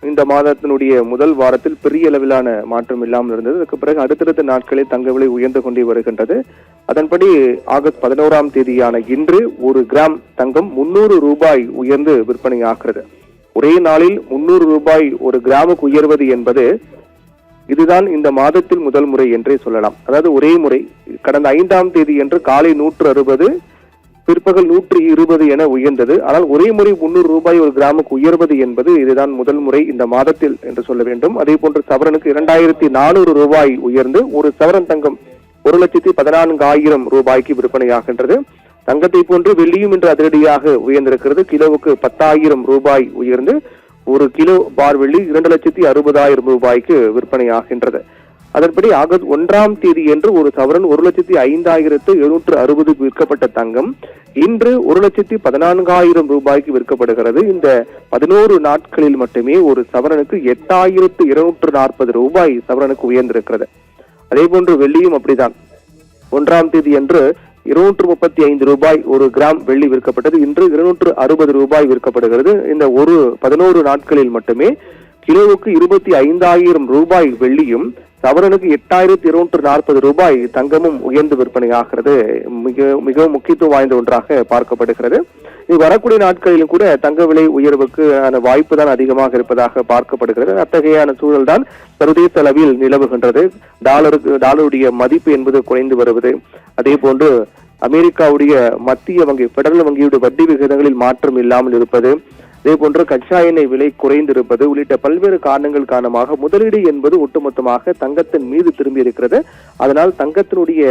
இந்த மாதத்தினுடைய முதல் வாரத்தில் பெரிய அளவிலான மாற்றம் இல்லாமல் இருந்தது. அதுக்கு பிறகு அடுத்தடுத்த நாட்களில் தங்க விலை உயர்ந்து கொண்டே வருகின்றது. அதன்படி ஆகஸ்ட் 11ஆம் தேதியான இன்று 1 கிராம் தங்கம் 300 ரூபாய் உயர்ந்து விற்பனையாகிறது. ஒரே நாளில் 300 ரூபாய் 1 கிராமுக்கு உயர்வது என்பது இதுதான் இந்த மாதத்தில் முதல் முறை என்றே சொல்லலாம். அதாவது ஒரே முறை கடந்த 5ஆம் தேதி என்று காலை 160, பிற்பகல் 120 என உயர்ந்தது. ஆனால் ஒரே முறை 300 ரூபாய் 1 கிராமுக்கு உயர்வது என்பது இதுதான் முதல் முறை இந்த மாதத்தில் என்று சொல்ல வேண்டும். அதே போன்று சவரனுக்கு 2400 ரூபாய் உயர்ந்து ஒரு சவரன் தங்கம் 1,14,000 ரூபாய்க்கு விற்பனையாகின்றது. தங்கத்தை போன்று வெள்ளியும் இன்று அதிரடியாக உயர்ந்திருக்கிறது. கிலோவுக்கு 10,000 ரூபாய் உயர்ந்து 1 கிலோ பார் வெள்ளி 2,60,000 ரூபாய்க்கு விற்பனையாகின்றது. அதன்படி ஆகஸ்ட் 1ஆம் தேதி என்று ஒரு சவரன் 1,05,760 விற்கப்பட்ட தங்கம் இன்று 1,14,000 ரூபாய்க்கு விற்கப்படுகிறது. இந்த 11 நாட்களில் மட்டுமே ஒரு சவரனுக்கு 8,240 ரூபாய் சவரனுக்கு உயர்ந்திருக்கிறது. அதே போன்று வெள்ளியும் அப்படிதான். 1ஆம் தேதி என்று 235 ரூபாய் 1 கிராம் வெள்ளி விற்கப்பட்டது. இன்று 260 ரூபாய் விற்கப்படுகிறது. இந்த 11 நாட்களில் மட்டுமே கிலோவுக்கு 25,000 ரூபாய் வெள்ளியும் சவரனுக்கு 8,240 ரூபாய் தங்கமும் உயர்ந்து விற்பனையாகிறது. மிகவும் முக்கியத்துவம் வாய்ந்த ஒன்றாக பார்க்கப்படுகிறது. இது வரக்கூடிய நாட்களிலும் கூட தங்க விலை உயர்வுக்கு வாய்ப்பு தான் அதிகமாக இருப்பதாக பார்க்கப்படுகிறது. அத்தகையான சூழல் தான் சர்வதேச அளவில் நிலவுகின்றது. டாலருடைய மதிப்பு என்பது குறைந்து வருவது, அதே போன்று அமெரிக்காவுடைய மத்திய வங்கி பெடரல் வங்கியுடைய வட்டி விகிதங்களில் மாற்றம் இல்லாமல் இருப்பது, அதே போன்று கச்சா எண்ணெய் விலை குறைந்திருப்பது உள்ளிட்ட பல்வேறு காரணங்கள் காரணமாக முதலீடு என்பது ஒட்டுமொத்தமாக தங்கத்தின் மீது திரும்பி இருக்கிறது. அதனால் தங்கத்தினுடைய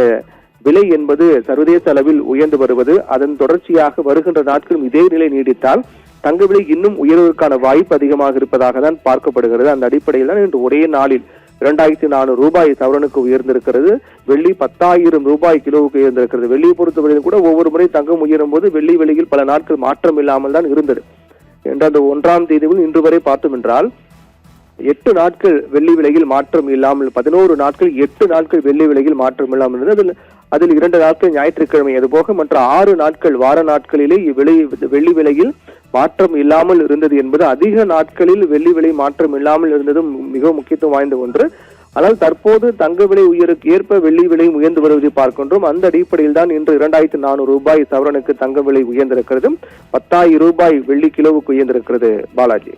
விலை என்பது சர்வதேச அளவில் உயர்ந்து வருவது, அதன் தொடர்ச்சியாக வருகின்ற நாட்களும் இதே நிலை நீடித்தால் தங்க விலை இன்னும் உயர்வதற்கான வாய்ப்பு அதிகமாக இருப்பதாக தான் பார்க்கப்படுகிறது. அந்த அடிப்படையில் தான் இன்று ஒரே நாளில் 2,400 ரூபாய் சவரனுக்கு உயர்ந்திருக்கிறது. வெள்ளி 10,000 ரூபாய் கிலோவுக்கு உயர்ந்திருக்கிறது. வெள்ளியை பொறுத்தவரையில் கூட ஒவ்வொரு முறை தங்கம் உயரும் போது வெள்ளி விலையில் பல நாட்கள் மாற்றம் இல்லாமல் தான் இருந்தது. என்ற அந்த 1ஆம் தேதியில் இன்று வரை பார்த்தோம் என்றால் 8 நாட்கள் வெள்ளி விலையில் மாற்றம் இல்லாமல், 11 நாட்கள் 8 நாட்கள் வெள்ளி விலையில் மாற்றம் இல்லாமல் இருந்தது. அதில் 2 நாட்கள் ஞாயிற்றுக்கிழமை, அதுபோக மற்ற 6 நாட்கள் வார நாட்களிலே வெள்ளி விலையில் மாற்றம் இல்லாமல் இருந்தது என்பது அதிக நாட்களில் வெள்ளி விலை மாற்றம் இல்லாமல் இருந்ததும் மிகவும் முக்கியத்துவம் வாய்ந்த ஒன்று. ஆனால் தற்போது தங்க விலை உயருக்கு ஏற்ப வெள்ளி விலையும் உயர்ந்து வருவதை பார்க்கின்றோம். அந்த அடிப்படையில் தான் இன்று 2,400 ரூபாய் சவரனுக்கு தங்க விலை உயர்ந்திருக்கிறது. 10,000 ரூபாய் வெள்ளி கிலோவுக்கு உயர்ந்திருக்கிறது. பாலாஜி.